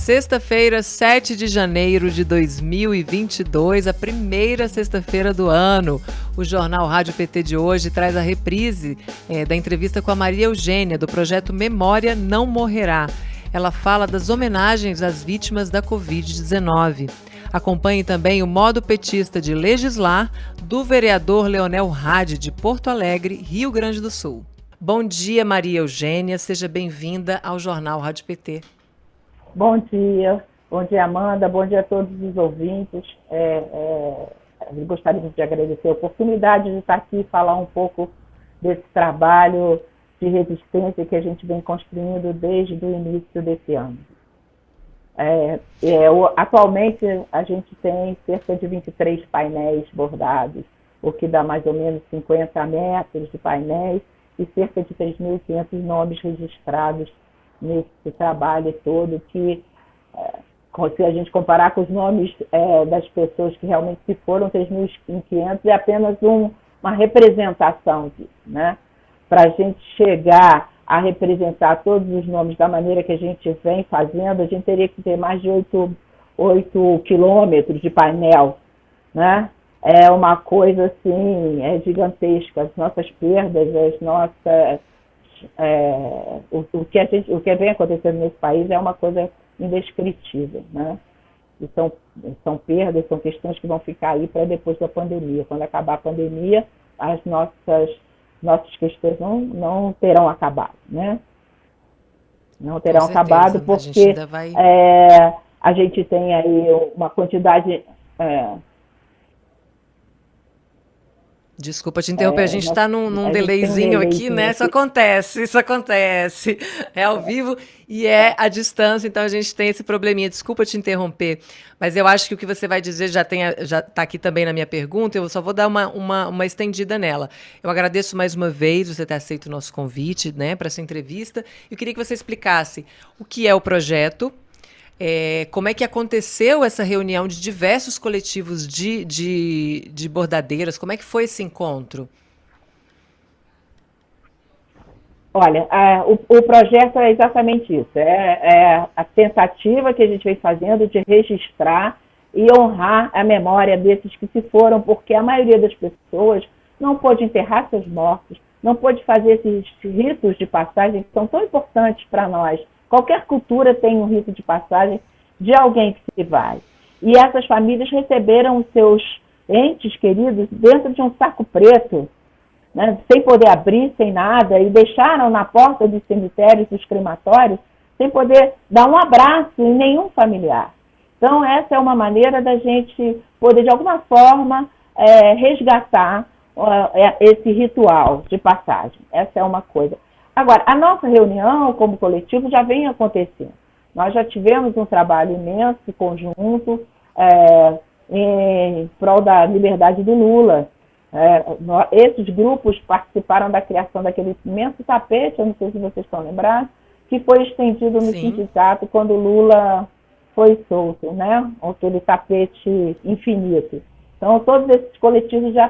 Sexta-feira, 7 de janeiro de 2022, a primeira sexta-feira do ano. O Jornal Rádio PT de hoje traz a reprise da entrevista com a Maria Eugênia, do projeto Memória Não Morrerá. Ela fala das homenagens às vítimas da Covid-19. Acompanhe também o modo petista de legislar do vereador Leonel Hadi, de Porto Alegre, Rio Grande do Sul. Bom dia, Maria Eugênia. Seja bem-vinda ao Jornal Rádio PT. Bom dia, Amanda, bom dia a todos os ouvintes. Gostaria de agradecer a oportunidade de estar aqui e falar um pouco desse trabalho de resistência que a gente vem construindo desde o início desse ano. Atualmente, a gente tem cerca de 23 painéis bordados, o que dá mais ou menos 50 metros de painéis e cerca de 3.500 nomes registrados nesse trabalho todo, que se a gente comparar com os nomes das pessoas que realmente se foram, 3.500 é apenas uma representação disso, né? Para a gente chegar a representar todos os nomes da maneira que a gente vem fazendo, a gente teria que ter mais de 8 quilômetros de painel, né? É uma coisa assim, gigantesca. As nossas perdas, o que vem acontecendo nesse país é uma coisa indescritível, né? E são perdas, são questões que vão ficar aí para depois da pandemia. Quando acabar a pandemia, as nossas questões não terão acabado, né? Não terão acabado porque a gente tem aí uma quantidade... Desculpa te interromper, a gente está num delayzinho aqui, né? Isso acontece. É ao vivo e é à distância, então a gente tem esse probleminha. Desculpa te interromper, mas eu acho que o que você vai dizer já está aqui também na minha pergunta, eu só vou dar uma estendida nela. Eu agradeço mais uma vez você ter aceito o nosso convite, né, para essa entrevista. Eu queria que você explicasse o que é o projeto, como é que aconteceu essa reunião de diversos coletivos de bordadeiras? Como é que foi esse encontro? Olha, o projeto é exatamente isso. É a tentativa que a gente vem fazendo de registrar e honrar a memória desses que se foram, porque a maioria das pessoas não pôde enterrar seus mortos, não pôde fazer esses ritos de passagem que são tão importantes para nós. Qualquer cultura tem um rito de passagem de alguém que se vai. E essas famílias receberam os seus entes queridos dentro de um saco preto, né, sem poder abrir, sem nada, e deixaram na porta dos cemitérios, dos crematórios, sem poder dar um abraço em nenhum familiar. Então, essa é uma maneira da gente poder, de alguma forma, resgatar esse ritual de passagem. Essa é uma coisa. Agora, a nossa reunião como coletivo já vem acontecendo. Nós já tivemos um trabalho imenso, conjunto, em prol da liberdade do Lula. Esses grupos participaram da criação daquele imenso tapete, eu não sei se vocês estão lembrados, que foi estendido no sindicato quando o Lula foi solto, né? Aquele tapete infinito. Então, todos esses coletivos já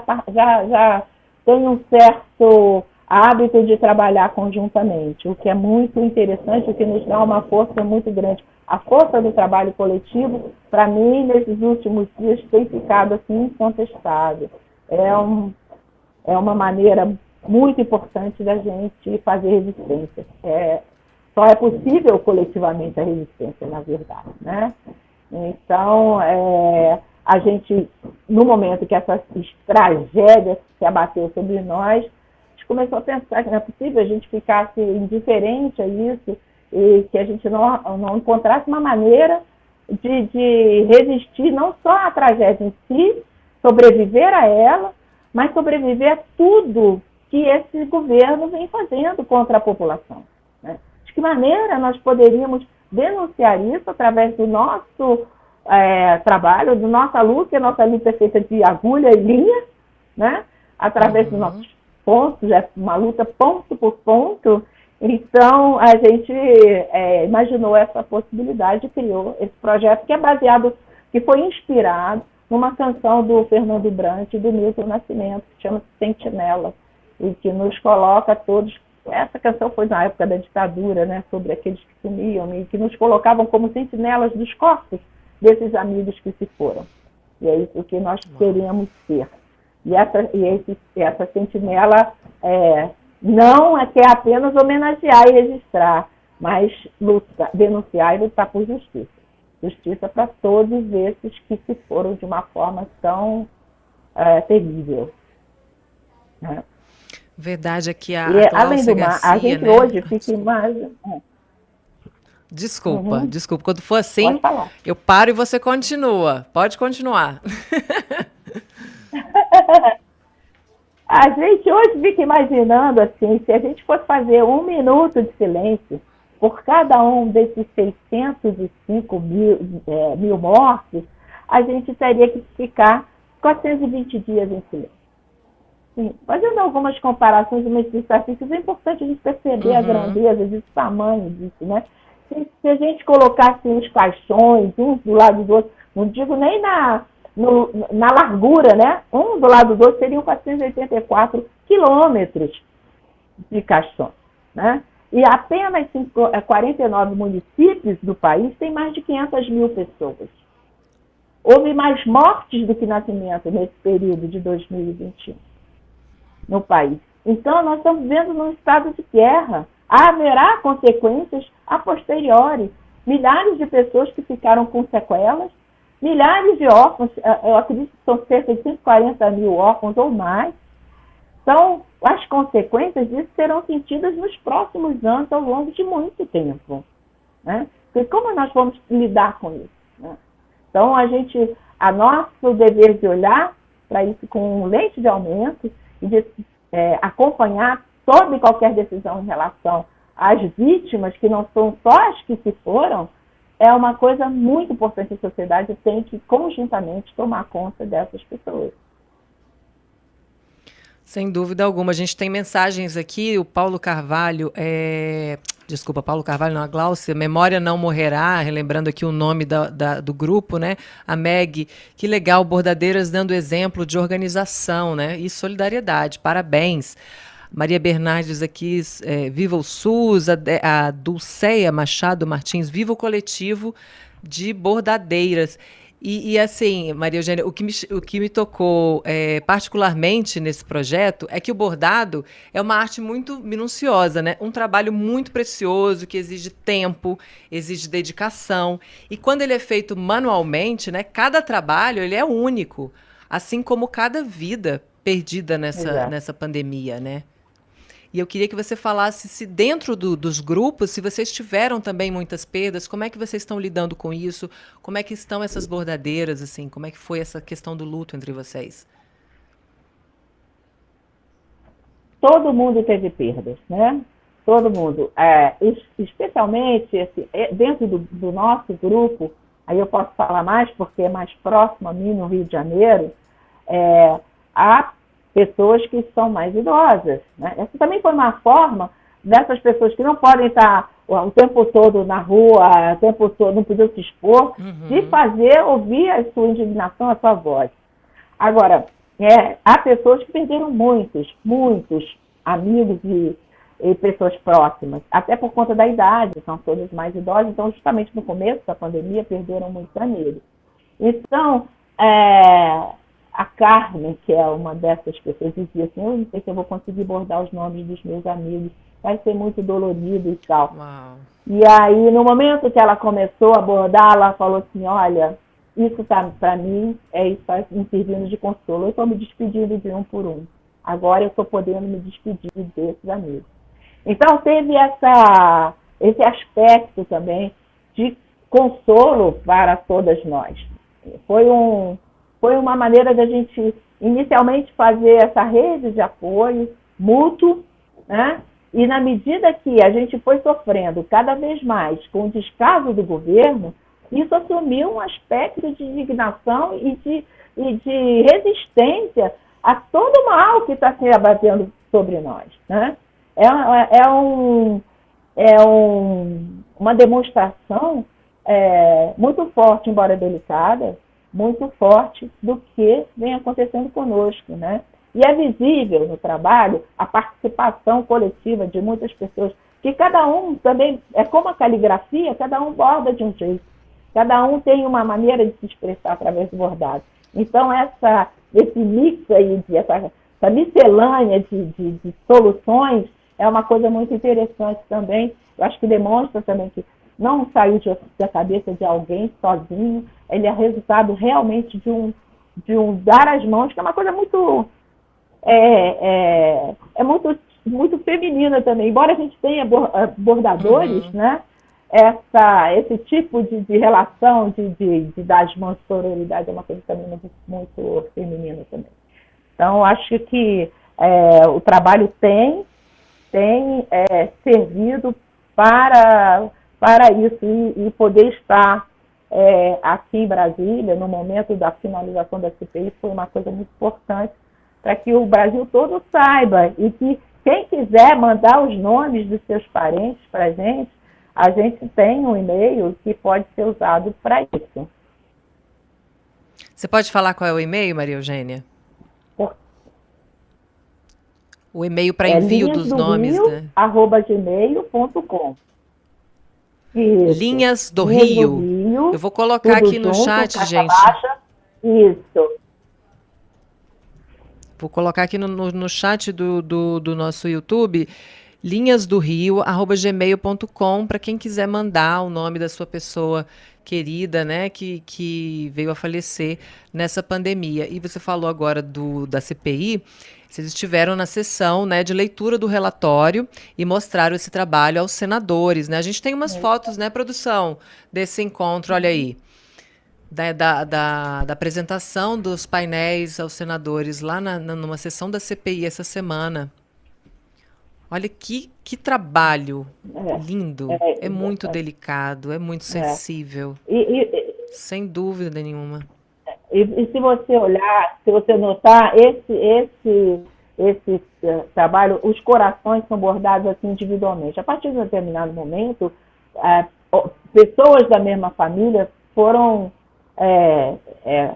têm um certo hábito de trabalhar conjuntamente, o que é muito interessante, o que nos dá uma força muito grande. A força do trabalho coletivo, para mim, nesses últimos dias, tem ficado assim incontestável. É uma maneira muito importante da gente fazer resistência. Só é possível coletivamente a resistência, na verdade, né? Então, a gente, no momento que essa tragédia se abateu sobre nós, começou a pensar que não é possível a gente ficasse indiferente a isso e que a gente não encontrasse uma maneira de resistir não só à tragédia em si, sobreviver a ela, mas sobreviver a tudo que esse governo vem fazendo contra a população, né? De que maneira nós poderíamos denunciar isso através do nosso trabalho, da nossa luta, a nossa luta é feita de agulha e linha, né? Através dos nossos pontos, é uma luta ponto por ponto. Então, a gente imaginou essa possibilidade e criou esse projeto que foi inspirado numa canção do Fernando Brant e do Milton Nascimento, que chama-se Sentinela, e que nos coloca todos essa canção foi na época da ditadura, né, sobre aqueles que sumiam e que nos colocavam como sentinelas dos corpos desses amigos que se foram. E é isso que nós queremos ser. E essa sentinela não quer apenas homenagear e registrar, mas denunciar e lutar por justiça. Justiça para todos esses que se foram de uma forma tão terrível. Né? Verdade é que além do mais, a gente, né, hoje fica mais... Desculpa. Quando for assim, eu paro e você continua. Pode continuar. A gente hoje fica imaginando assim, se a gente fosse fazer 1 minuto de silêncio por cada um desses 605 mil mortes, a gente teria que ficar 420 dias em silêncio. Sim, fazendo algumas comparações, umas estatísticas, é importante a gente perceber a grandeza desse tamanho disso, né? Se a gente colocasse uns caixões, uns do lado do outro, não digo nem na largura, né? Um do lado do outro seriam 484 quilômetros de caixões, né? E apenas 49 municípios do país têm mais de 500 mil pessoas. Houve mais mortes do que nascimentos nesse período de 2021 no país. Então, nós estamos vivendo num estado de guerra. Haverá consequências a posteriori. Milhares de pessoas que ficaram com sequelas, milhares de órfãos, eu acredito que são cerca de 140 mil órfãos ou mais. Então, as consequências disso serão sentidas nos próximos anos, ao longo de muito tempo. Né? Porque como nós vamos lidar com isso? Né? Então, a nosso dever de olhar para isso com um lente de aumento e de acompanhar toda e qualquer decisão em relação às vítimas, que não são só as que se foram, é uma coisa muito importante. A sociedade tem que conjuntamente tomar conta dessas pessoas. Sem dúvida alguma. A gente tem mensagens aqui, o Paulo Carvalho, Paulo Carvalho, não, a Gláucia, Memória Não Morrerá, relembrando aqui o nome do grupo, né? A Meg, que legal, bordadeiras dando exemplo de organização, né? E solidariedade, parabéns. Maria Bernardes aqui, viva o SUS, a Dulceia Machado Martins, viva o coletivo de bordadeiras. E assim, Maria Eugênia, o que me tocou particularmente nesse projeto é que o bordado é uma arte muito minuciosa, né? Um trabalho muito precioso, que exige tempo, exige dedicação. E quando ele é feito manualmente, né, cada trabalho ele é único, assim como cada vida perdida nessa pandemia, né? E eu queria que você falasse se dentro dos grupos, se vocês tiveram também muitas perdas, como é que vocês estão lidando com isso? Como é que estão essas bordadeiras, assim? Como é que foi essa questão do luto entre vocês? Todo mundo teve perdas, né? Todo mundo. Especialmente assim, dentro do nosso grupo, aí eu posso falar mais porque é mais próximo a mim, no Rio de Janeiro, há pessoas que são mais idosas. Né? Essa também foi uma forma dessas pessoas que não podem estar o tempo todo na rua, o tempo todo, não podiam se expor, de fazer ouvir a sua indignação, a sua voz. Agora, há pessoas que perderam muitos amigos e pessoas próximas, até por conta da idade, são todos mais idosos, então justamente no começo da pandemia perderam muitos amigos. Então, a Carmen, que é uma dessas pessoas, dizia assim, eu não sei se eu vou conseguir bordar os nomes dos meus amigos, vai ser muito dolorido e tal. Uau. E aí, no momento que ela começou a bordar, ela falou assim, olha, isso tá, para mim, isso está me servindo de consolo. Eu estou me despedindo de um por um. Agora eu estou podendo me despedir desses amigos. Então, teve esse aspecto também de consolo para todas nós. Foi uma maneira da gente, inicialmente, fazer essa rede de apoio mútuo, né? E na medida que a gente foi sofrendo cada vez mais com o descaso do governo, isso assumiu um aspecto de indignação e de resistência a todo o mal que está se abatendo sobre nós. Né? Uma demonstração muito forte, embora delicada, muito forte do que vem acontecendo conosco, né? E é visível no trabalho a participação coletiva de muitas pessoas, que cada um também, é como a caligrafia, cada um borda de um jeito. Cada um tem uma maneira de se expressar através do bordado. Então, esse mix aí, essa miscelânea de soluções é uma coisa muito interessante também. Eu acho que demonstra também que não saiu da cabeça de alguém sozinho, ele é resultado realmente de um dar as mãos, que é uma coisa muito muito feminina também. Embora a gente tenha bordadores, né? Esse tipo de relação de dar as mãos de sororidade é uma coisa também muito feminina também. Então, acho que o trabalho tem servido para isso e poder estar aqui em Brasília, no momento da finalização da CPI, foi uma coisa muito importante para que o Brasil todo saiba e que quem quiser mandar os nomes dos seus parentes para a gente tem um e-mail que pode ser usado para isso. Você pode falar qual é o e-mail, Maria Eugênia? O e-mail para envio dos nomes, né? @gmail.com. Linhas do Rio. Eu vou colocar aqui no chat, gente. Baixa. Isso. Vou colocar aqui no chat do nosso YouTube, linhasdorio@gmail.com, para quem quiser mandar o nome da sua pessoa querida, né, que veio a falecer nessa pandemia. E você falou agora da CPI. Vocês estiveram na sessão, né, de leitura do relatório e mostraram esse trabalho aos senadores, né? A gente tem umas fotos, né, produção, desse encontro, olha aí, da apresentação dos painéis aos senadores lá numa sessão da CPI essa semana. Olha que trabalho lindo, é muito delicado, é muito sensível, sem dúvida nenhuma. E se você olhar, se você notar, esse trabalho, os corações são bordados assim individualmente. A partir de um determinado momento, pessoas da mesma família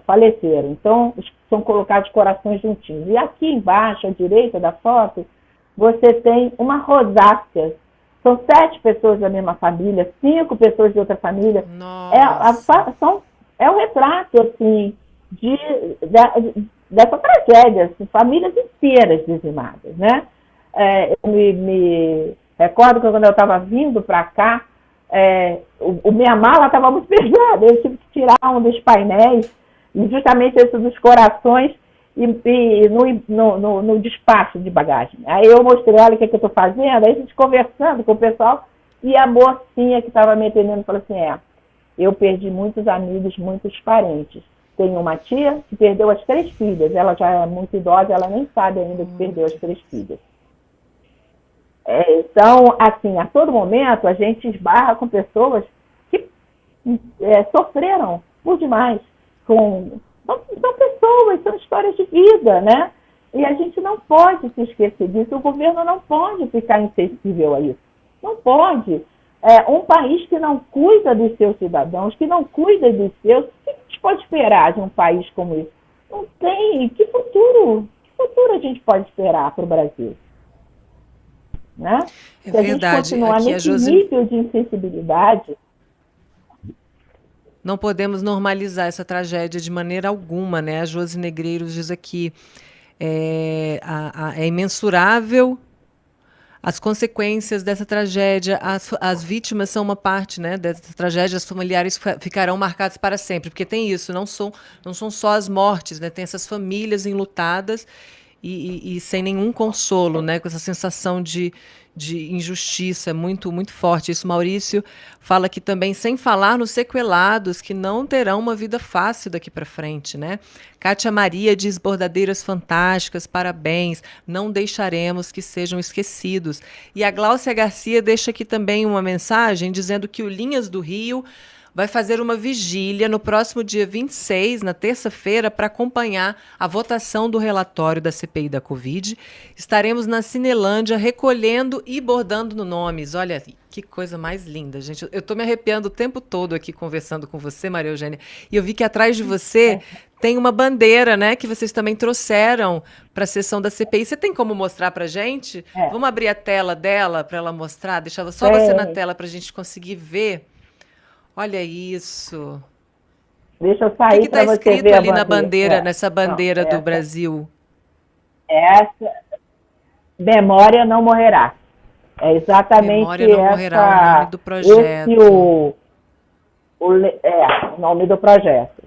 faleceram. Então, são colocados corações juntinhos. E aqui embaixo, à direita da foto, você tem uma rosácea. São 7 pessoas da mesma família, 5 pessoas de outra família. É um retrato, assim, dessa tragédia, assim, famílias inteiras dizimadas, né? Eu me recordo que quando eu estava vindo para cá, minha mala estava muito pesada, eu tive que tirar um dos painéis, e justamente esse dos corações, e no despacho de bagagem. Aí eu mostrei, olha o que eu estou fazendo, aí a gente conversando com o pessoal, e a mocinha que estava me atendendo falou assim, eu perdi muitos amigos, muitos parentes. Tenho uma tia que perdeu as 3 filhas. Ela já é muito idosa, ela nem sabe ainda que perdeu as 3 filhas. Então, assim, a todo momento a gente esbarra com pessoas que sofreram por demais. São pessoas, são histórias de vida, né? E a gente não pode se esquecer disso. O governo não pode ficar insensível a isso. Não pode. Um país que não cuida dos seus cidadãos, que não cuida dos seus, o que a gente pode esperar de um país como esse? Não tem. Que futuro a gente pode esperar para o Brasil? Né? Se a gente continuar nesse nível de insensibilidade... Não podemos normalizar essa tragédia de maneira alguma, né? A Josi Negreiros diz aqui, é imensurável as consequências dessa tragédia, as vítimas são uma parte, né, dessa tragédia, as familiares ficarão marcados para sempre, porque tem isso, não são só as mortes, né, tem essas famílias enlutadas e sem nenhum consolo, né, com essa sensação de injustiça muito, muito forte. Isso Maurício fala aqui também, sem falar nos sequelados, que não terão uma vida fácil daqui para frente, né? Kátia Maria diz, bordadeiras fantásticas, parabéns, não deixaremos que sejam esquecidos. E a Gláucia Garcia deixa aqui também uma mensagem dizendo que o Linhas do Rio vai fazer uma vigília no próximo dia 26, na terça-feira, para acompanhar a votação do relatório da CPI da Covid. Estaremos na Cinelândia recolhendo e bordando nomes. Olha, que coisa mais linda, gente. Eu estou me arrepiando o tempo todo aqui conversando com você, Maria Eugênia. E eu vi que atrás de você tem uma bandeira, né, que vocês também trouxeram para a sessão da CPI. Você tem como mostrar para gente? É, Vamos abrir a tela dela para ela mostrar? Deixa só você na tem. tela para a gente conseguir ver. Olha isso. Deixa eu O que sair está para você escrito ver a ali na bandeira. bandeira, nessa Pronto, bandeira do Brasil? essa memória não morrerá. É exatamente Memória não morrerá, o nome do projeto. o nome do projeto.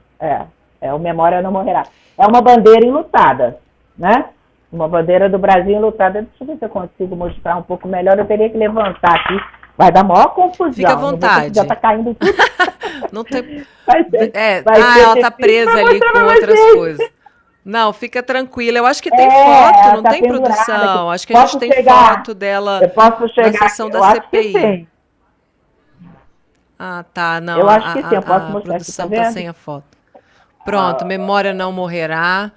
É o Memória Não Morrerá. É uma bandeira enlutada, né? Uma bandeira do Brasil enlutada. Deixa eu ver se eu consigo mostrar um pouco melhor. Eu teria que levantar aqui. Vai dar maior confusão. Fica à vontade. Já está caindo tudo. Não tem... vai ser ela tá presa ali com outras coisas. Não, fica tranquila. Eu acho que tem foto, não tá tem produção. Aqui. Acho que a gente tem foto dela na sessão da CPI. Ah, tá. Não, eu acho que sim, eu posso mostrar. A produção aqui, tá sem a foto. Pronto, Memória Não Morrerá.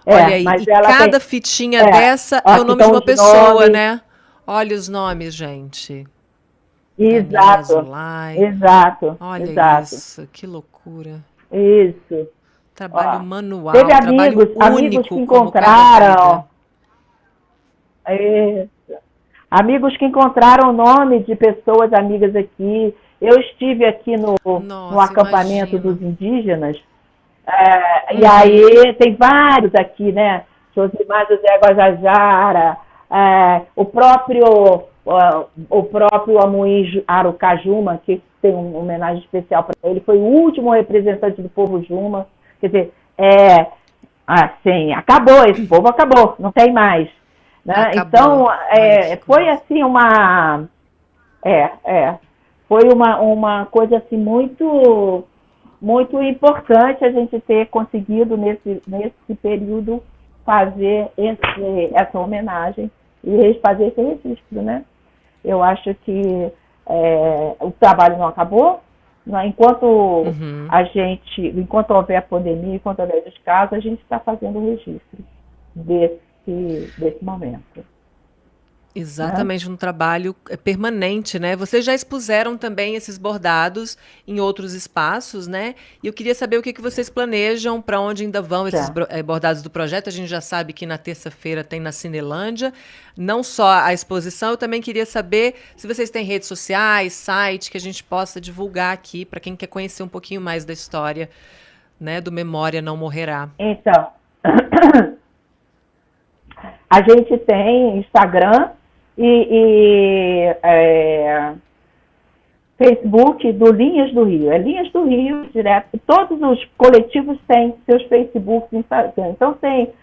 É, Olha aí, mas e ela cada tem... fitinha dessa é o nome de uma pessoa, né? Olha os nomes, gente. Exato, exato. Olha exato. isso, que loucura. Isso. Trabalho manual, teve trabalho amigos que único encontraram. Amigos que encontraram o nome de pessoas amigas aqui. Eu estive aqui no acampamento dos indígenas. E aí tem vários aqui, né? Josimar José Guajajara, o próprio Amuim Arucajuma, que tem uma homenagem especial para ele, foi o último representante do povo Juma. Quer dizer, assim, acabou, esse povo acabou, não tem mais. Né? Então, foi assim foi uma coisa assim muito, muito importante a gente ter conseguido nesse período fazer essa homenagem e fazer esse registro, né? Eu acho que o trabalho não acabou, né? Enquanto enquanto houver pandemia, enquanto houver descaso, a gente está fazendo o registro desse momento. Exatamente, um trabalho permanente, né? Vocês já expuseram também esses bordados em outros espaços, né? E eu queria saber o que vocês planejam, para onde ainda vão esses bordados do projeto. A gente já sabe que na terça-feira tem na Cinelândia, não só a exposição, eu também queria saber se vocês têm redes sociais, site, que a gente possa divulgar aqui, para quem quer conhecer um pouquinho mais da história, né, do Memória Não Morrerá. Então, a gente tem Instagram e Facebook do Linhas do Rio. Linhas do Rio, direto. Todos os coletivos têm seus Facebooks e Instagram. Então tem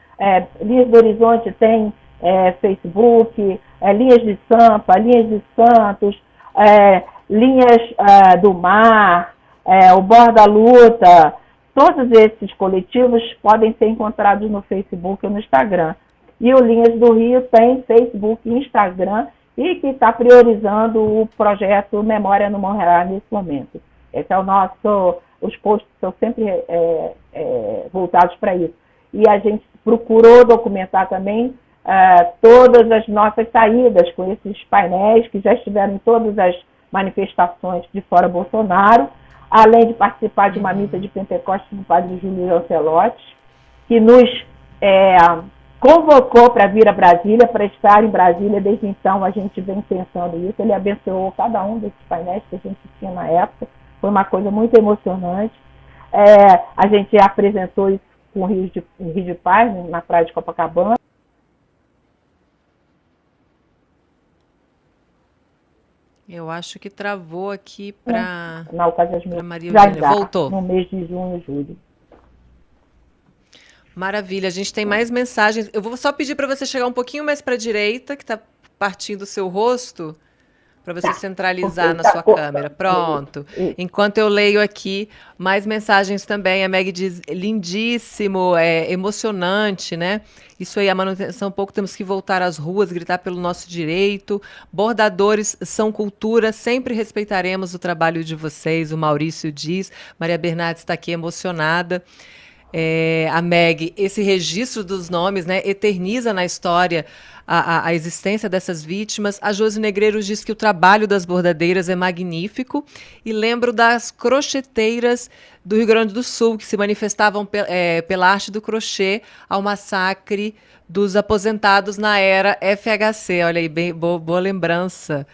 Linhas do Horizonte, tem Facebook, Linhas de Sampa, Linhas de Santos, Linhas do Mar, o Borda Luta. Todos esses coletivos podem ser encontrados no Facebook ou no Instagram. E o Linhas do Rio tem Facebook e Instagram e que está priorizando o projeto Memória Não Morrerá nesse momento. Esse é os posts são sempre voltados para isso. E a gente procurou documentar também todas as nossas saídas com esses painéis que já estiveram em todas as manifestações de Fora Bolsonaro, além de participar de uma missa de Pentecostes do padre Júlio Lancelotti, que nos convocou para vir a Brasília, para estar em Brasília. Desde então a gente vem pensando isso. Ele abençoou cada um desses painéis que a gente tinha na época. Foi uma coisa muito emocionante. A gente apresentou isso com o Rio de Paz, na praia de Copacabana. Eu acho que travou aqui para Maria já Eugênia. Voltou. No mês de junho e julho. Maravilha, a gente tem mais mensagens. Eu vou só pedir para você chegar um pouquinho mais para a direita, que está partindo o seu rosto, para você centralizar na sua câmera. Pronto. Enquanto eu leio aqui mais mensagens também, a Meg diz, lindíssimo, emocionante, né? Isso aí, a manutenção, um pouco temos que voltar às ruas, gritar pelo nosso direito. Bordadores são cultura, sempre respeitaremos o trabalho de vocês, o Maurício diz. Maria Bernardes está aqui emocionada. a Meg, esse registro dos nomes, né, eterniza na história a existência dessas vítimas. A Josi Negreiros diz que o trabalho das bordadeiras é magnífico e lembro das crocheteiras do Rio Grande do Sul que se manifestavam pela arte do crochê ao massacre dos aposentados na era FHC. Olha aí, bem, boa lembrança.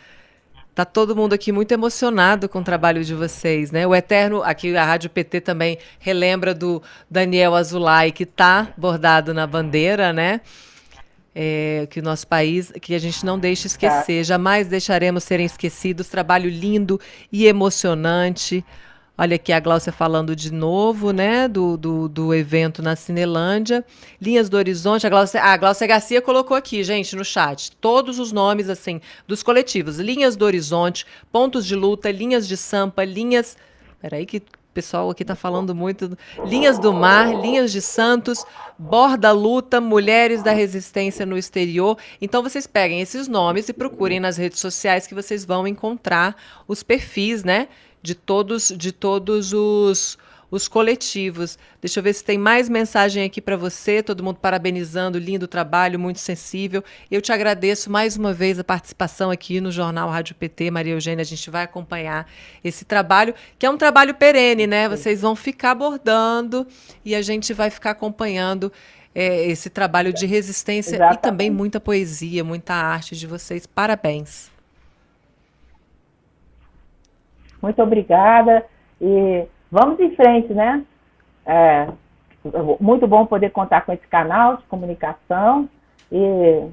Tá todo mundo aqui muito emocionado com o trabalho de vocês, né? O Eterno, aqui a Rádio PT também relembra do Daniel Azulay, que tá bordado na bandeira, né? Que o nosso país, que a gente não deixe esquecer, jamais deixaremos serem esquecidos. Trabalho lindo e emocionante. Olha aqui a Gláucia falando de novo, né, do evento na Cinelândia. Linhas do Horizonte, a Gláucia Garcia colocou aqui, gente, no chat, todos os nomes, assim, dos coletivos. Linhas do Horizonte, Pontos de Luta, Linhas de Sampa, Linhas... Peraí que o pessoal aqui tá falando muito. Linhas do Mar, Linhas de Santos, Borda Luta, Mulheres da Resistência no Exterior. Então vocês peguem esses nomes e procurem nas redes sociais que vocês vão encontrar os perfis, né, de todos os coletivos. Deixa eu ver se tem mais mensagem aqui para você, todo mundo parabenizando, lindo trabalho, muito sensível. Eu te agradeço mais uma vez a participação aqui no Jornal Rádio PT, Maria Eugênia, a gente vai acompanhar esse trabalho, que é um trabalho perene, né? Vocês vão ficar abordando e a gente vai ficar acompanhando esse trabalho de resistência. Exatamente. E também muita poesia, muita arte de vocês. Parabéns. Muito obrigada e vamos em frente, né? Muito bom poder contar com esse canal de comunicação e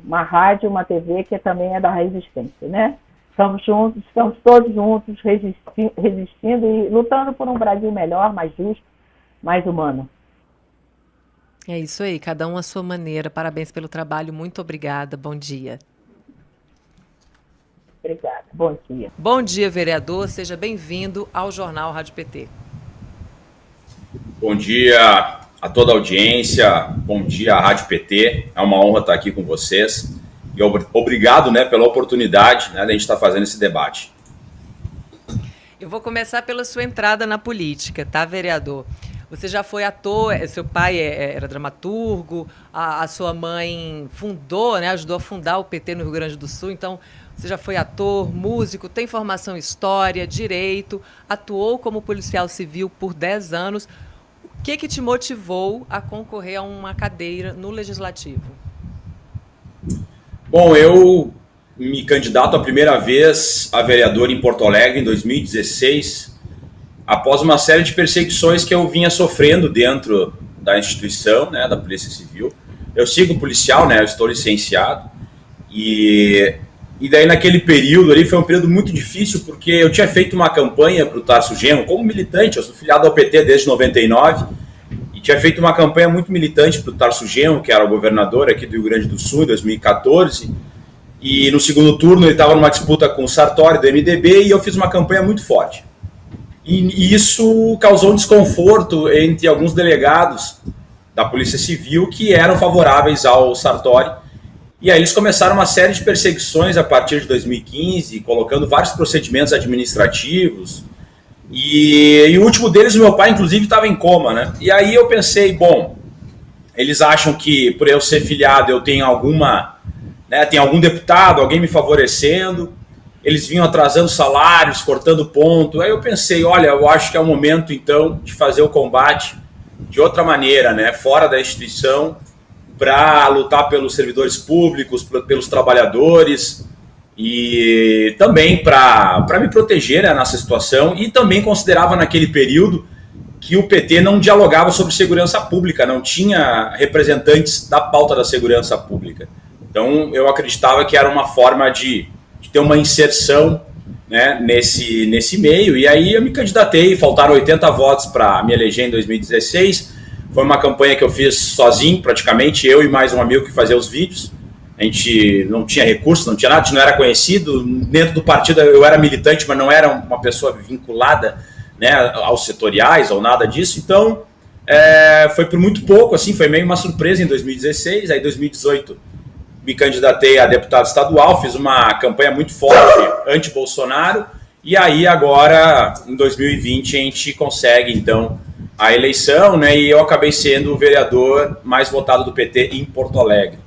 uma rádio, uma TV que também é da resistência, né? Estamos juntos, estamos todos juntos resistindo e lutando por um Brasil melhor, mais justo, mais humano. É isso aí, cada um à sua maneira. Parabéns pelo trabalho, muito obrigada, bom dia. Obrigada. Bom dia. Bom dia, vereador. Seja bem-vindo ao Jornal Rádio PT. Bom dia a toda a audiência. Bom dia à Rádio PT. É uma honra estar aqui com vocês. E obrigado, né, pela oportunidade, né, de a gente estar fazendo esse debate. Eu vou começar pela sua entrada na política, tá, vereador? Você já foi ator, seu pai era dramaturgo, a sua mãe fundou, né, ajudou a fundar o PT no Rio Grande do Sul, então você já foi ator, músico, tem formação em história, direito, atuou como policial civil por 10 anos. O que te motivou a concorrer a uma cadeira no Legislativo? Bom, eu me candidato a primeira vez a vereador em Porto Alegre em 2016, após uma série de perseguições que eu vinha sofrendo dentro da instituição, né, da Polícia Civil. Eu sigo policial, né, eu estou licenciado, e daí naquele período ali foi um período muito difícil, porque eu tinha feito uma campanha para o Tarso Genro, como militante, eu sou filiado ao PT desde 99, e tinha feito uma campanha muito militante para o Tarso Genro, que era o governador aqui do Rio Grande do Sul, em 2014, e no segundo turno ele estava numa disputa com o Sartori, do MDB, e eu fiz uma campanha muito forte. E isso causou um desconforto entre alguns delegados da Polícia Civil que eram favoráveis ao Sartori. E aí eles começaram uma série de perseguições a partir de 2015, colocando vários procedimentos administrativos. E o último deles, o meu pai, inclusive, estava em coma, né? E aí eu pensei, bom, eles acham que por eu ser filiado eu tenho alguma, né, tem algum deputado, alguém me favorecendo. Eles vinham atrasando salários, cortando ponto. Aí eu pensei, olha, eu acho que é o momento, então, de fazer o combate de outra maneira, né, fora da instituição, para lutar pelos servidores públicos, pelos trabalhadores e também para me proteger, né, nessa situação. E também considerava naquele período que o PT não dialogava sobre segurança pública, não tinha representantes da pauta da segurança pública. Então eu acreditava que era uma forma de ter uma inserção, né, nesse meio. E aí eu me candidatei, faltaram 80 votos para me eleger em 2016. Foi uma campanha que eu fiz sozinho, praticamente, eu e mais um amigo que fazia os vídeos. A gente não tinha recurso, não tinha nada, a gente não era conhecido. Dentro do partido eu era militante, mas não era uma pessoa vinculada, né, aos setoriais ou nada disso. Então, foi por muito pouco, assim, foi meio uma surpresa em 2016. Aí, em 2018, me candidatei a deputado estadual, fiz uma campanha muito forte anti-Bolsonaro. E aí, agora, em 2020, a gente consegue, então, a eleição, né, e eu acabei sendo o vereador mais votado do PT em Porto Alegre.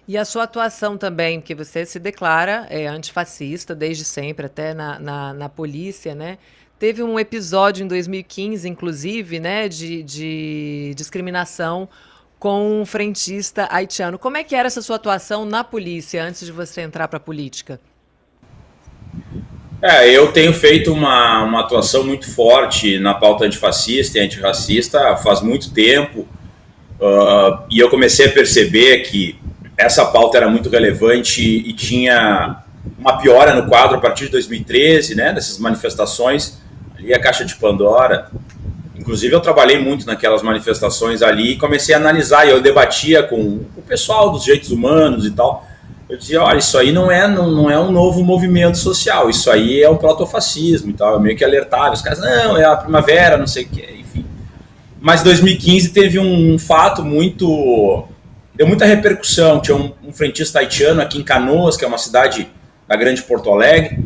E a sua atuação também, porque você se declara antifascista desde sempre, até na polícia, né? Teve um episódio em 2015, inclusive, né, de discriminação com um frentista haitiano. Como é que era essa sua atuação na polícia antes de você entrar para a política? Eu tenho feito uma atuação muito forte na pauta antifascista e antirracista faz muito tempo, e eu comecei a perceber que essa pauta era muito relevante e tinha uma piora no quadro a partir de 2013, né, dessas manifestações, ali a Caixa de Pandora. Inclusive eu trabalhei muito naquelas manifestações ali e comecei a analisar, e eu debatia com o pessoal dos direitos humanos e tal. Eu dizia, olha, isso aí não é um novo movimento social, isso aí é um protofascismo e tal. Eu meio que alertava, os caras, não, é a primavera, não sei o que, enfim. Mas 2015 teve um fato deu muita repercussão. Tinha um frentista haitiano aqui em Canoas, que é uma cidade da grande Porto Alegre,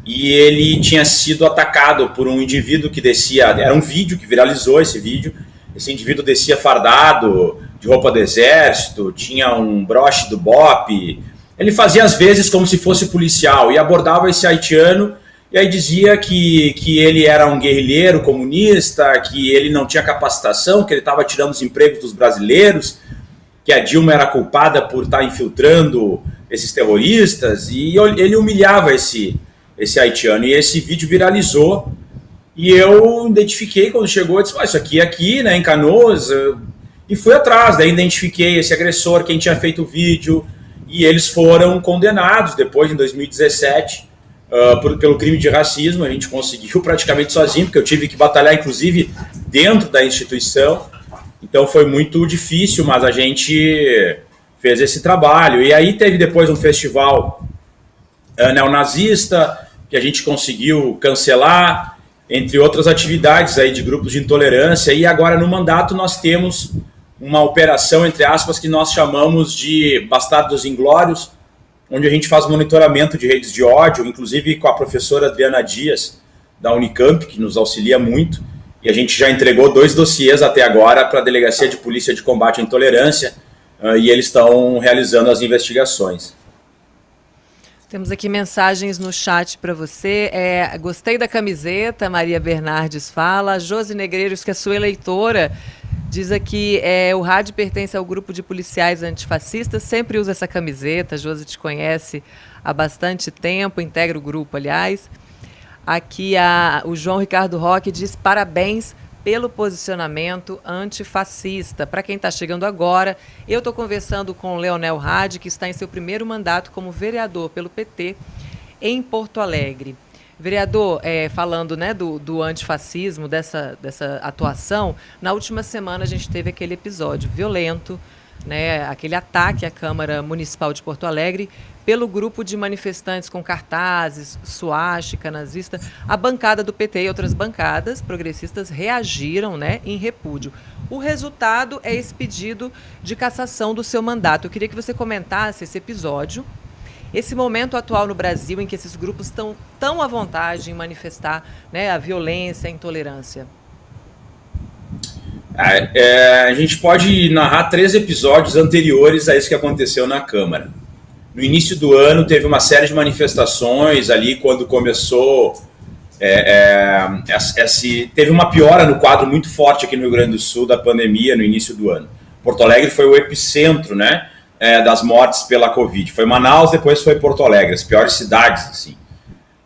e ele tinha sido atacado por um indivíduo que descia, era um vídeo que viralizou esse vídeo, esse indivíduo descia fardado, de roupa do exército, tinha um broche do BOPE, ele fazia às vezes como se fosse policial e abordava esse haitiano e aí dizia que ele era um guerrilheiro comunista, que ele não tinha capacitação, que ele estava tirando os empregos dos brasileiros, que a Dilma era culpada por estar infiltrando esses terroristas, e ele humilhava esse haitiano, e esse vídeo viralizou, e eu identifiquei quando chegou, eu disse, isso aqui, né, em Canoas, e fui atrás, daí identifiquei esse agressor, quem tinha feito o vídeo, e eles foram condenados depois, em 2017, pelo crime de racismo. A gente conseguiu praticamente sozinho, porque eu tive que batalhar, inclusive, dentro da instituição. Então foi muito difícil, mas a gente fez esse trabalho. E aí teve depois um festival neonazista, que a gente conseguiu cancelar, entre outras atividades aí de grupos de intolerância. E agora no mandato nós temos uma operação, entre aspas, que nós chamamos de Bastardos Inglórios, onde a gente faz monitoramento de redes de ódio, inclusive com a professora Adriana Dias, da Unicamp, que nos auxilia muito, e a gente já entregou 2 dossiês até agora para a Delegacia de Polícia de Combate à Intolerância, e eles estão realizando as investigações. Temos aqui mensagens no chat para você. Gostei da camiseta, Maria Bernardes fala. Josi Negreiros, que é sua eleitora, diz aqui, o rádio pertence ao grupo de policiais antifascistas, sempre usa essa camiseta, a Josi te conhece há bastante tempo, integra o grupo, aliás. Aqui o João Ricardo Roque diz, parabéns pelo posicionamento antifascista. Para quem está chegando agora, eu estou conversando com o Leonel Hadi, que está em seu primeiro mandato como vereador pelo PT em Porto Alegre. Vereador, falando, né, do antifascismo, dessa atuação, na última semana a gente teve aquele episódio violento, né, aquele ataque à Câmara Municipal de Porto Alegre pelo grupo de manifestantes com cartazes, suástica, nazista. A bancada do PT e outras bancadas progressistas reagiram, né, em repúdio. O resultado é esse pedido de cassação do seu mandato. Eu queria que você comentasse esse episódio, esse momento atual no Brasil em que esses grupos estão tão à vontade em manifestar, né, a violência, a intolerância. A gente pode narrar 3 episódios anteriores a isso que aconteceu na Câmara. No início do ano teve uma série de manifestações ali, quando começou, teve uma piora no quadro muito forte aqui no Rio Grande do Sul da pandemia no início do ano. Porto Alegre foi o epicentro, né, das mortes pela Covid. Foi Manaus, depois foi Porto Alegre, as piores cidades, assim.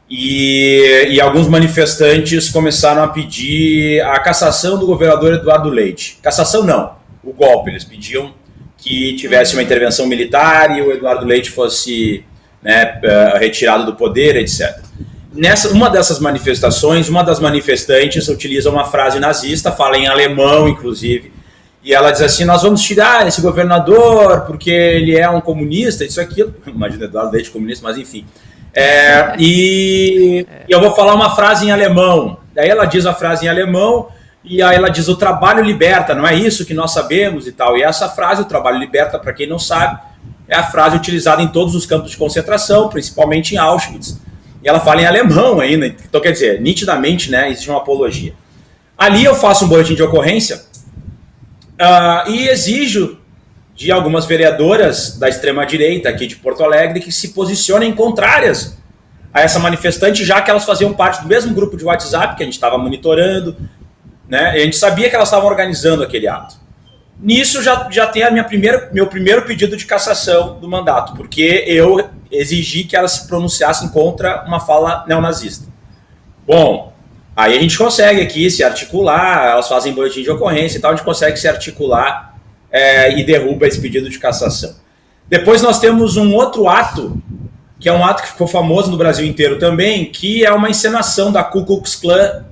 E alguns manifestantes começaram a pedir a cassação do governador Eduardo Leite. Cassação não, o golpe. Eles pediam que tivesse uma intervenção militar e o Eduardo Leite fosse, né, retirado do poder, etc. Uma dessas manifestações, uma das manifestantes utiliza uma frase nazista, fala em alemão, inclusive, e ela diz assim, nós vamos tirar esse governador porque ele é um comunista, isso, aquilo. Imagina Eduardo Leite comunista, mas enfim. E eu vou falar uma frase em alemão. Daí ela diz a frase em alemão, e aí ela diz, o trabalho liberta, não é isso que nós sabemos e tal. E essa frase, o trabalho liberta, para quem não sabe, é a frase utilizada em todos os campos de concentração, principalmente em Auschwitz. E ela fala em alemão ainda, então quer dizer, nitidamente, né, existe uma apologia. Ali eu faço um boletim de ocorrência e exijo de algumas vereadoras da extrema-direita aqui de Porto Alegre que se posicionem contrárias a essa manifestante, já que elas faziam parte do mesmo grupo de WhatsApp que a gente estava monitorando, né? E a gente sabia que elas estavam organizando aquele ato. Nisso já tem meu primeiro pedido de cassação do mandato, porque eu exigi que elas se pronunciassem contra uma fala neonazista. Bom, aí a gente consegue aqui se articular, elas fazem boletim de ocorrência e tal, a gente consegue se articular e derruba esse pedido de cassação. Depois nós temos um outro ato, que é um ato que ficou famoso no Brasil inteiro também, que é uma encenação da Ku Klux Klan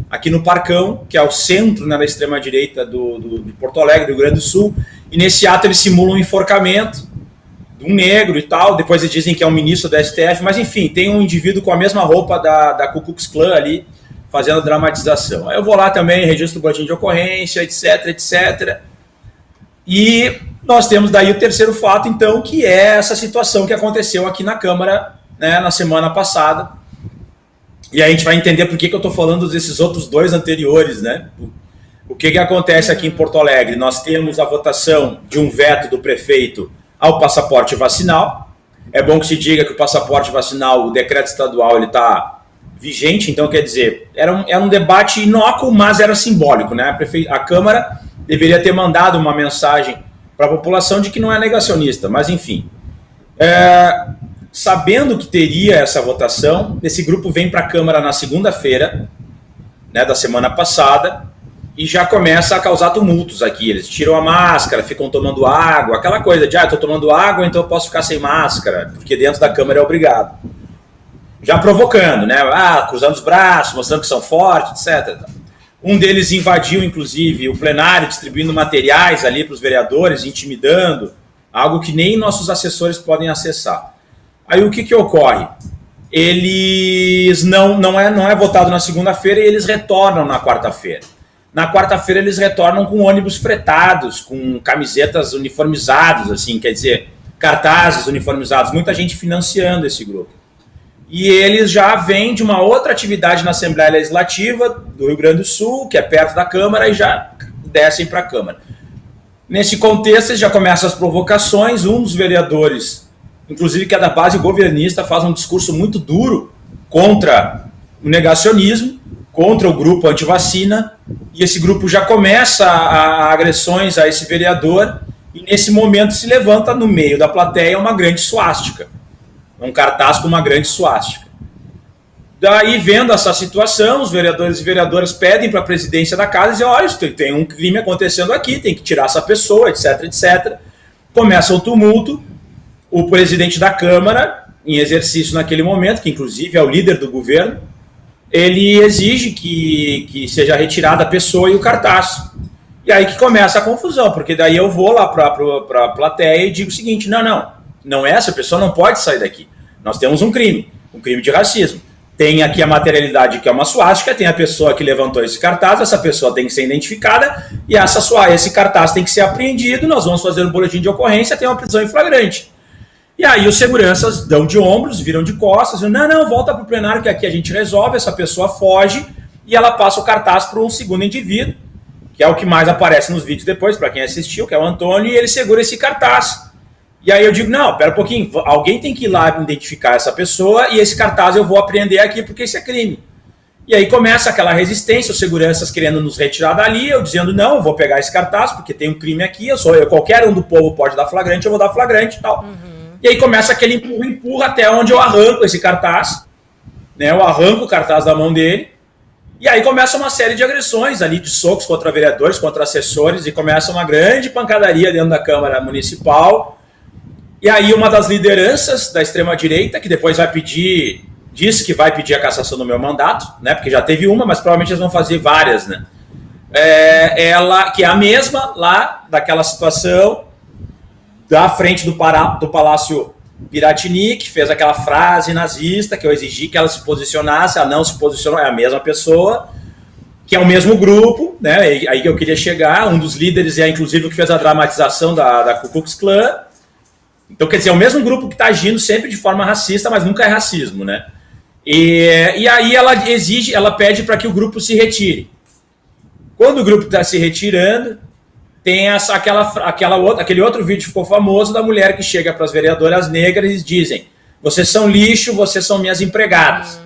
aqui no Parcão, que é o centro, né, da extrema-direita de Porto Alegre, do Rio Grande do Sul, e nesse ato eles simulam um enforcamento de um negro e tal, depois eles dizem que é um ministro da STF, mas enfim, tem um indivíduo com a mesma roupa da Ku Klux Klan ali, fazendo dramatização. Aí eu vou lá também, registro o boletim de ocorrência, etc, etc. E nós temos daí o terceiro fato, então, que é essa situação que aconteceu aqui na Câmara, né, na semana passada. E aí a gente vai entender por que eu estou falando desses outros dois anteriores, né? O que acontece aqui em Porto Alegre? Nós temos a votação de um veto do prefeito ao passaporte vacinal. É bom que se diga que o passaporte vacinal, o decreto estadual, ele está vigente, então quer dizer, era um debate inócuo, mas era simbólico, né? A Câmara deveria ter mandado uma mensagem para a população de que não é negacionista, mas enfim. Sabendo que teria essa votação, esse grupo vem para a Câmara na segunda-feira, né, da semana passada, e já começa a causar tumultos aqui. Eles tiram a máscara, ficam tomando água, aquela coisa de, estou tomando água, então eu posso ficar sem máscara, porque dentro da Câmara é obrigado. Já provocando, né, cruzando os braços, mostrando que são fortes, etc. Um deles invadiu, inclusive, o plenário, distribuindo materiais ali para os vereadores, intimidando, algo que nem nossos assessores podem acessar. Aí o que ocorre? Eles não é votado na segunda-feira e eles retornam na quarta-feira. Na quarta-feira eles retornam com ônibus fretados, com camisetas uniformizadas, assim, quer dizer, cartazes uniformizados, muita gente financiando esse grupo. E eles já vêm de uma outra atividade na Assembleia Legislativa do Rio Grande do Sul, que é perto da Câmara, e já descem para a Câmara. Nesse contexto, já começam as provocações. Um dos vereadores, inclusive que é da base governista, faz um discurso muito duro contra o negacionismo, contra o grupo antivacina, e esse grupo já começa a agressões a esse vereador, e nesse momento se levanta no meio da plateia uma grande suástica, um cartaz com uma grande suástica. Daí, vendo essa situação, os vereadores e vereadoras pedem para a presidência da casa e dizem, olha, tem um crime acontecendo aqui, tem que tirar essa pessoa, etc, etc. Começa o tumulto. O presidente da Câmara, em exercício naquele momento, que inclusive é o líder do governo, ele exige que seja retirada a pessoa e o cartaz. E aí que começa a confusão, porque daí eu vou lá para a plateia e digo o seguinte, não é essa pessoa, não pode sair daqui. Nós temos um crime de racismo. Tem aqui a materialidade que é uma suástica, tem a pessoa que levantou esse cartaz, essa pessoa tem que ser identificada e esse cartaz tem que ser apreendido, nós vamos fazer um boletim de ocorrência, tem uma prisão em flagrante. E aí os seguranças dão de ombros, viram de costas, dizem, não, volta para o plenário que aqui a gente resolve, essa pessoa foge e ela passa o cartaz para um segundo indivíduo, que é o que mais aparece nos vídeos depois, para quem assistiu, que é o Antônio, e ele segura esse cartaz. E aí eu digo, não, pera um pouquinho, alguém tem que ir lá identificar essa pessoa e esse cartaz eu vou apreender aqui porque isso é crime. E aí começa aquela resistência, os seguranças querendo nos retirar dali, eu dizendo, não, eu vou pegar esse cartaz porque tem um crime aqui, qualquer um do povo pode dar flagrante, eu vou dar flagrante e tal. E aí começa aquele empurra até onde eu arranco esse cartaz, né? Eu arranco o cartaz da mão dele, e aí começa uma série de agressões ali, de socos contra vereadores, contra assessores, e começa uma grande pancadaria dentro da Câmara Municipal. E aí uma das lideranças da extrema-direita, que depois disse que vai pedir a cassação do meu mandato, né? Porque já teve uma, mas provavelmente eles vão fazer várias, né? Ela, que é a mesma lá daquela situação, da frente do Palácio Piratini, que fez aquela frase nazista, que eu exigi que ela se posicionasse, ela não se posicionou, é a mesma pessoa, que é o mesmo grupo, né? Aí que eu queria chegar, um dos líderes é inclusive o que fez a dramatização da Ku Klux Klan. Então, quer dizer, é o mesmo grupo que está agindo sempre de forma racista, mas nunca é racismo, né? E aí ela pede para que o grupo se retire. Quando o grupo está se retirando, tem aquele outro vídeo que ficou famoso da mulher que chega para as vereadoras negras e dizem: vocês são lixo, vocês são minhas empregadas.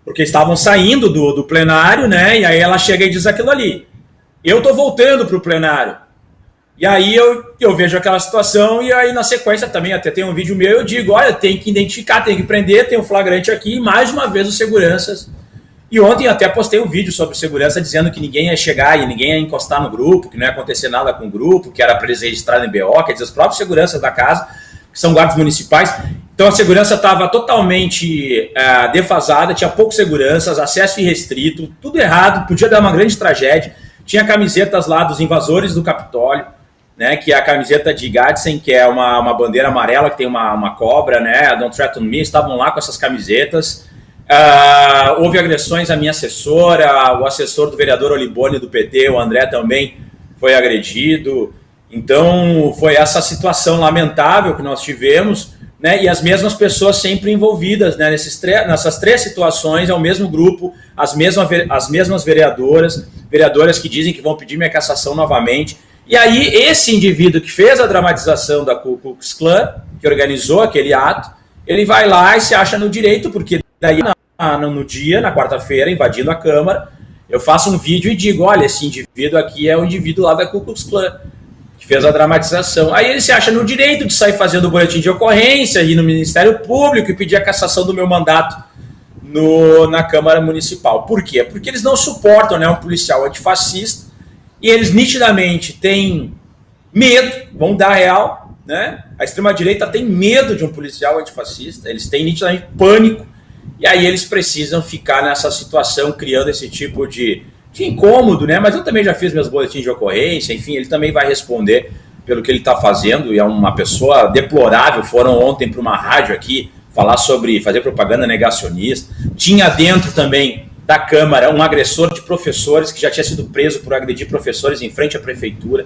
Porque estavam saindo do plenário, né? E aí ela chega e diz aquilo ali. Eu tô voltando para o plenário. E aí eu vejo aquela situação e aí na sequência também até tem um vídeo meu, eu digo, olha, tem que identificar, tem que prender, tem um flagrante aqui, e mais uma vez os seguranças. E ontem até postei um vídeo sobre segurança dizendo que ninguém ia chegar e ninguém ia encostar no grupo, que não ia acontecer nada com o grupo, que era para eles registrarem em BO, quer dizer, os próprios seguranças da casa, que são guardas municipais. Então a segurança estava totalmente defasada, tinha poucos seguranças, acesso irrestrito, tudo errado, podia dar uma grande tragédia. Tinha camisetas lá dos invasores do Capitólio, né, que é a camiseta de Gadsden, que é uma bandeira amarela que tem uma cobra, né, Don't Threaten Me, estavam lá com essas camisetas. Houve agressões à minha assessora, o assessor do vereador Olibone do PT, o André, também foi agredido. Então foi essa situação lamentável que nós tivemos, né, e as mesmas pessoas sempre envolvidas, né, nessas três situações, é o mesmo grupo, as mesmas vereadoras que dizem que vão pedir minha cassação novamente. E aí esse indivíduo que fez a dramatização da Ku Klux Klan, que organizou aquele ato, ele vai lá e se acha no direito, porque daí no dia, na quarta-feira, invadindo a Câmara, eu faço um vídeo e digo, olha, esse indivíduo aqui é o indivíduo lá da Ku Klux Klan, que fez a dramatização. Aí ele se acha no direito de sair fazendo o boletim de ocorrência, ir no Ministério Público e pedir a cassação do meu mandato na Câmara Municipal. Por quê? Porque eles não suportam, né, um policial antifascista, e eles nitidamente têm medo, vão dar real, né? A extrema-direita tem medo de um policial antifascista, eles têm nitidamente pânico, e aí eles precisam ficar nessa situação, criando esse tipo de incômodo, né? Mas eu também já fiz meus boletins de ocorrência, enfim, ele também vai responder pelo que ele está fazendo, e é uma pessoa deplorável. Foram ontem para uma rádio aqui falar sobre fazer propaganda negacionista. Tinha dentro também da Câmara um agressor de professores que já tinha sido preso por agredir professores em frente à prefeitura.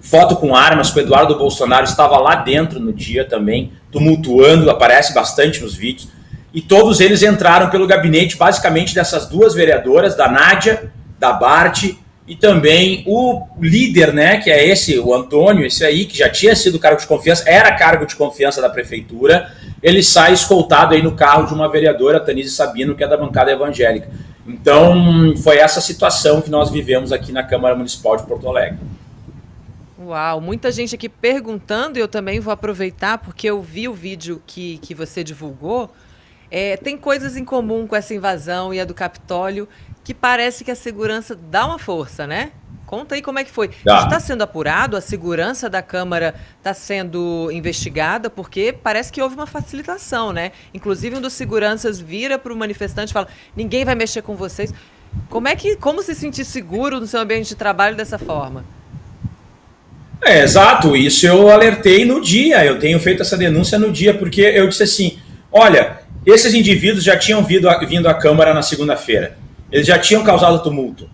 Foto com armas, com o Eduardo Bolsonaro estava lá dentro no dia também, tumultuando, aparece bastante nos vídeos. E todos eles entraram pelo gabinete, basicamente, dessas duas vereadoras, da Nádia, da Bart, e também o líder, né, que é o Antônio, esse aí, que já tinha sido cargo de confiança, era cargo de confiança da prefeitura. Ele sai escoltado aí no carro de uma vereadora, Tanise Sabino, que é da bancada evangélica. Então, foi essa situação que nós vivemos aqui na Câmara Municipal de Porto Alegre. Uau, muita gente aqui perguntando, e eu também vou aproveitar, porque eu vi o vídeo que você divulgou. Tem coisas em comum com essa invasão e a do Capitólio, que parece que a segurança dá uma força, né? Conta aí como é que foi. Está sendo apurado, a segurança da Câmara está sendo investigada, porque parece que houve uma facilitação, né? Inclusive um dos seguranças vira para o manifestante e fala, ninguém vai mexer com vocês. Como se sentir seguro no seu ambiente de trabalho dessa forma? Exato, isso eu alertei no dia, eu tenho feito essa denúncia no dia, porque eu disse assim, olha, esses indivíduos já tinham vindo à Câmara na segunda-feira, eles já tinham causado tumulto.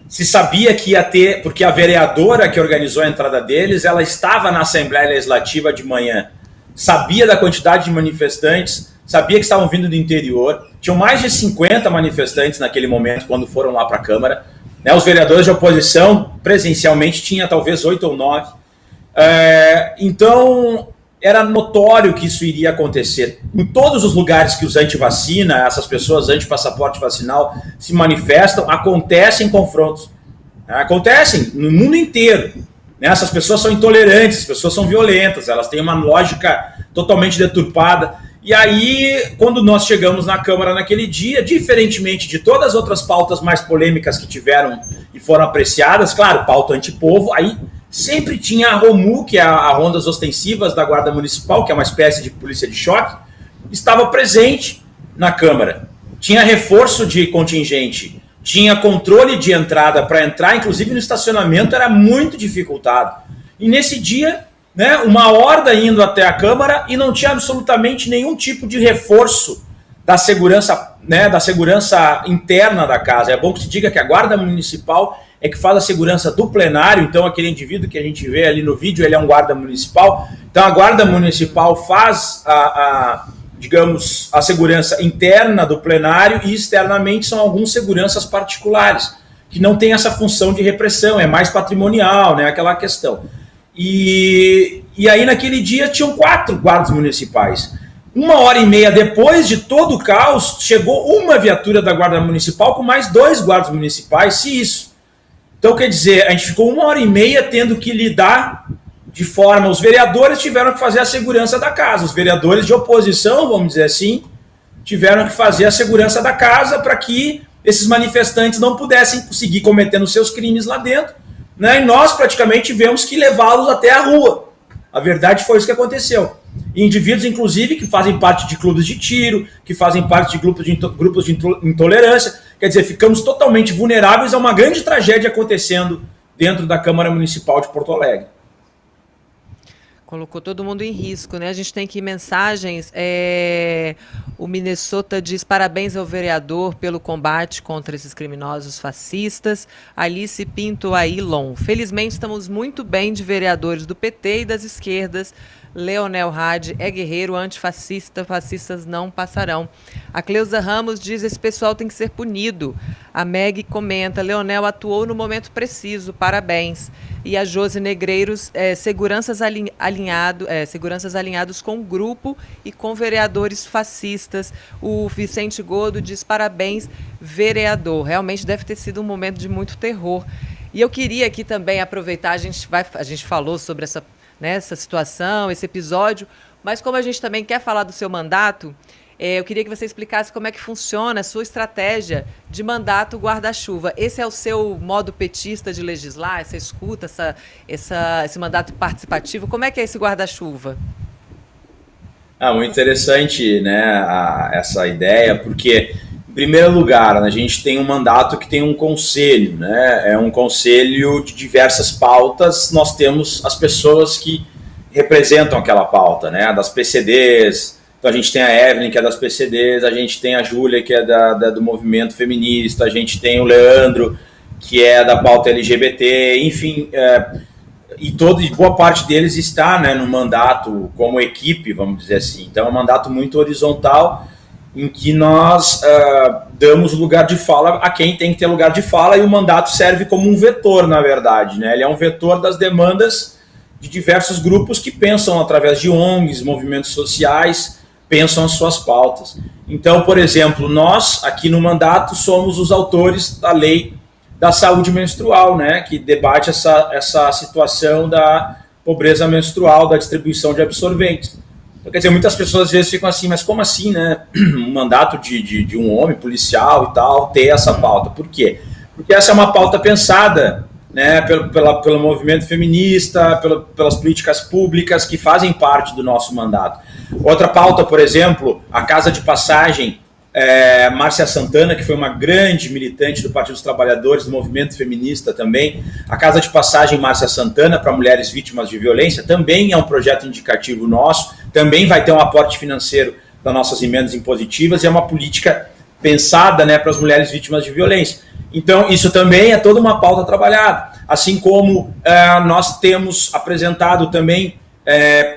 Se sabia que ia ter, porque a vereadora que organizou a entrada deles, ela estava na Assembleia Legislativa de manhã, sabia da quantidade de manifestantes, sabia que estavam vindo do interior, tinham mais de 50 manifestantes naquele momento, quando foram lá para a Câmara, né? Os vereadores de oposição, presencialmente, tinha talvez 8 ou 9. Então, era notório que isso iria acontecer. Em todos os lugares que os anti-vacina, essas pessoas anti-passaporte vacinal se manifestam, acontecem confrontos. Acontecem no mundo inteiro. Né? Essas pessoas são intolerantes, as pessoas são violentas, elas têm uma lógica totalmente deturpada. E aí, quando nós chegamos na Câmara naquele dia, diferentemente de todas as outras pautas mais polêmicas que tiveram e foram apreciadas, claro, pauta antipovo, aí sempre tinha a ROMU, que é a Rondas Ostensivas da Guarda Municipal, que é uma espécie de polícia de choque, estava presente na Câmara. Tinha reforço de contingente, tinha controle de entrada para entrar, inclusive no estacionamento era muito dificultado. E nesse dia, né, uma horda indo até a Câmara e não tinha absolutamente nenhum tipo de reforço da segurança, né, da segurança interna da casa. É bom que se diga que a Guarda Municipal é que faz a segurança do plenário, então aquele indivíduo que a gente vê ali no vídeo, ele é um guarda municipal. Então a Guarda Municipal faz digamos, a segurança interna do plenário e externamente são alguns seguranças particulares, que não tem essa função de repressão, é mais patrimonial, né, aquela questão. E aí naquele dia tinham 4 guardas municipais. 1h30 depois de todo o caos, chegou uma viatura da Guarda Municipal com mais 2 guardas municipais, se isso. Então, quer dizer, a gente ficou 1h30 tendo que lidar de forma... Os vereadores tiveram que fazer a segurança da casa. Os vereadores de oposição, vamos dizer assim, tiveram que fazer a segurança da casa para que esses manifestantes não pudessem seguir cometendo seus crimes lá dentro, né? E nós praticamente tivemos que levá-los até a rua. A verdade foi isso que aconteceu. Indivíduos, inclusive, que fazem parte de clubes de tiro, que fazem parte de grupos de intolerância. Quer dizer, ficamos totalmente vulneráveis a uma grande tragédia acontecendo dentro da Câmara Municipal de Porto Alegre. Colocou todo mundo em risco, né? A gente tem aqui mensagens. O Minnesota diz parabéns ao vereador pelo combate contra esses criminosos fascistas. Alice Pinto Ailon. Felizmente estamos muito bem de vereadores do PT e das esquerdas. Leonel Hadi é guerreiro antifascista, fascistas não passarão. A Cleusa Ramos diz esse pessoal tem que ser punido. A Meg comenta, Leonel atuou no momento preciso, parabéns. E a Josi Negreiros, seguranças alinhados com o grupo e com vereadores fascistas. O Vicente Godo diz parabéns, vereador. Realmente deve ter sido um momento de muito terror. E eu queria aqui também aproveitar, a gente falou sobre essa situação, esse episódio, mas como a gente também quer falar do seu mandato, eu queria que você explicasse como é que funciona a sua estratégia de mandato guarda-chuva. Esse é o seu modo petista de legislar, essa escuta, esse mandato participativo, como é que é esse guarda-chuva? Muito interessante, né, essa ideia, porque, em primeiro lugar, a gente tem um mandato que tem um conselho, né, é um conselho de diversas pautas, nós temos as pessoas que representam aquela pauta, né, das PCDs, então a gente tem a Evelyn, que é das PCDs, a gente tem a Júlia, que é do movimento feminista, a gente tem o Leandro, que é da pauta LGBT, enfim, e boa parte deles está, né, no mandato como equipe, vamos dizer assim. Então é um mandato muito horizontal, em que nós damos lugar de fala a quem tem que ter lugar de fala, e o mandato serve como um vetor, na verdade, né? Ele é um vetor das demandas de diversos grupos que pensam através de ONGs, movimentos sociais, pensam as suas pautas. Então, por exemplo, nós aqui no mandato somos os autores da lei da saúde menstrual, né, que debate essa situação da pobreza menstrual, da distribuição de absorventes. Então, quer dizer, muitas pessoas às vezes ficam assim, mas como assim, né, um mandato de um homem policial e tal, ter essa pauta? Por quê? Porque essa é uma pauta pensada, né, pelo movimento feminista, pelas políticas públicas que fazem parte do nosso mandato. Outra pauta, por exemplo, a Casa de Passagem, Márcia Santana, que foi uma grande militante do Partido dos Trabalhadores, do movimento feminista também. A Casa de Passagem Márcia Santana para mulheres vítimas de violência também é um projeto indicativo nosso, também vai ter um aporte financeiro das nossas emendas impositivas e é uma política pensada, né, para as mulheres vítimas de violência. Então, isso também é toda uma pauta trabalhada. Assim como nós temos apresentado também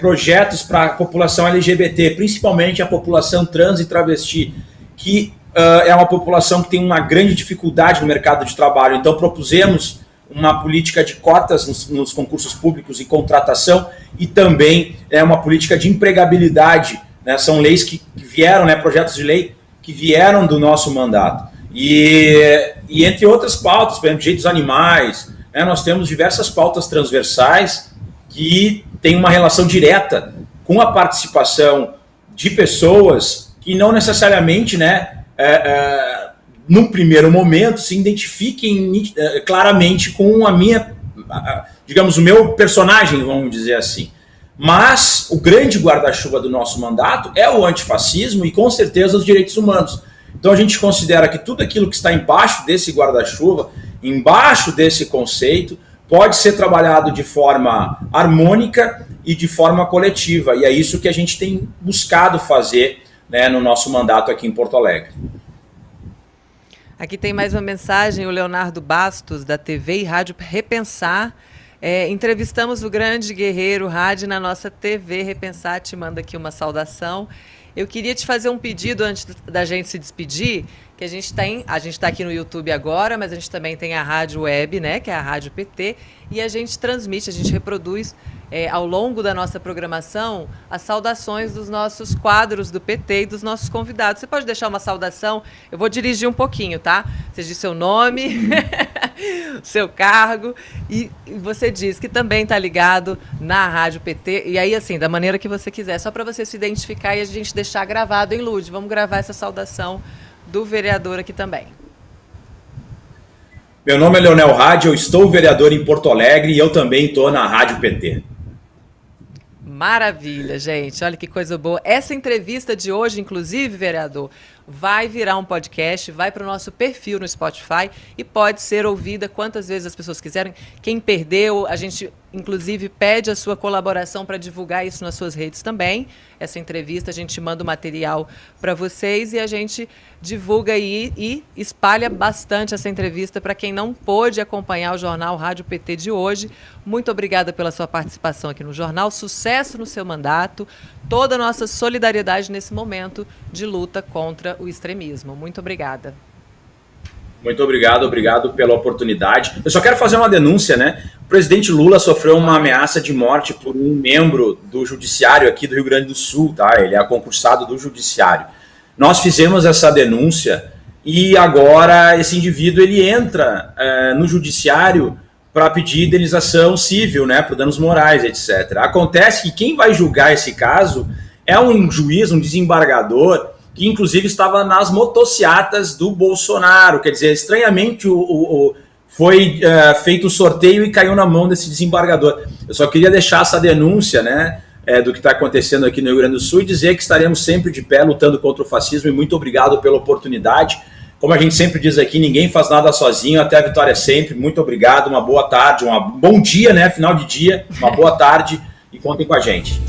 projetos para a população LGBT, principalmente a população trans e travesti, que é uma população que tem uma grande dificuldade no mercado de trabalho. Então, propusemos uma política de cotas nos concursos públicos e contratação e também uma política de empregabilidade, né? São leis que vieram, né, projetos de lei que vieram do nosso mandato. E entre outras pautas, por exemplo, direitos animais, né, nós temos diversas pautas transversais que têm uma relação direta com a participação de pessoas que não necessariamente, né, num primeiro momento, se identifiquem claramente com a minha, digamos, o meu personagem, vamos dizer assim. Mas o grande guarda-chuva do nosso mandato é o antifascismo e, com certeza, os direitos humanos. Então a gente considera que tudo aquilo que está embaixo desse guarda-chuva, embaixo desse conceito, pode ser trabalhado de forma harmônica e de forma coletiva. E é isso que a gente tem buscado fazer, né, no nosso mandato aqui em Porto Alegre. Aqui tem mais uma mensagem, o Leonardo Bastos, da TV e Rádio Repensar. Entrevistamos o grande guerreiro Hadi na nossa TV Repensar, te manda aqui uma saudação. Eu queria te fazer um pedido antes da gente se despedir, que a gente está aqui no YouTube agora, mas a gente também tem a rádio web, né, que é a Rádio PT, e a gente transmite, a gente reproduz ao longo da nossa programação as saudações dos nossos quadros do PT e dos nossos convidados. Você pode deixar uma saudação? Eu vou dirigir um pouquinho, tá? Você diz seu nome, seu cargo, e você diz que também está ligado na Rádio PT, e aí assim, da maneira que você quiser, só para você se identificar e a gente deixar gravado em Lud. Vamos gravar essa saudação do vereador aqui também. Meu nome é Leonel Hadi, eu estou vereador em Porto Alegre e eu também estou na Rádio PT. Maravilha, gente. Olha que coisa boa. Essa entrevista de hoje, inclusive, vereador, vai virar um podcast, vai para o nosso perfil no Spotify e pode ser ouvida quantas vezes as pessoas quiserem. Quem perdeu, a gente, inclusive, pede a sua colaboração para divulgar isso nas suas redes também. Essa entrevista, a gente manda o material para vocês e a gente divulga aí e espalha bastante essa entrevista para quem não pôde acompanhar o Jornal Rádio PT de hoje. Muito obrigada pela sua participação aqui no jornal. Sucesso no seu mandato. Toda a nossa solidariedade nesse momento de luta contra o extremismo. Muito obrigada. Muito obrigado pela oportunidade. Eu só quero fazer uma denúncia, né? O presidente Lula sofreu uma ameaça de morte por um membro do judiciário aqui do Rio Grande do Sul, tá? Ele é concursado do judiciário. Nós fizemos essa denúncia e agora esse indivíduo ele entra no judiciário para pedir indenização civil, né, por danos morais, etc. Acontece que quem vai julgar esse caso é um juiz, um desembargador, que inclusive estava nas motociatas do Bolsonaro. Quer dizer, estranhamente foi feito o sorteio e caiu na mão desse desembargador. Eu só queria deixar essa denúncia, né, do que está acontecendo aqui no Rio Grande do Sul e dizer que estaremos sempre de pé lutando contra o fascismo e muito obrigado pela oportunidade. Como a gente sempre diz aqui, ninguém faz nada sozinho, até a vitória sempre. Muito obrigado, uma boa tarde, um bom dia, né, final de dia, uma boa tarde e contem com a gente.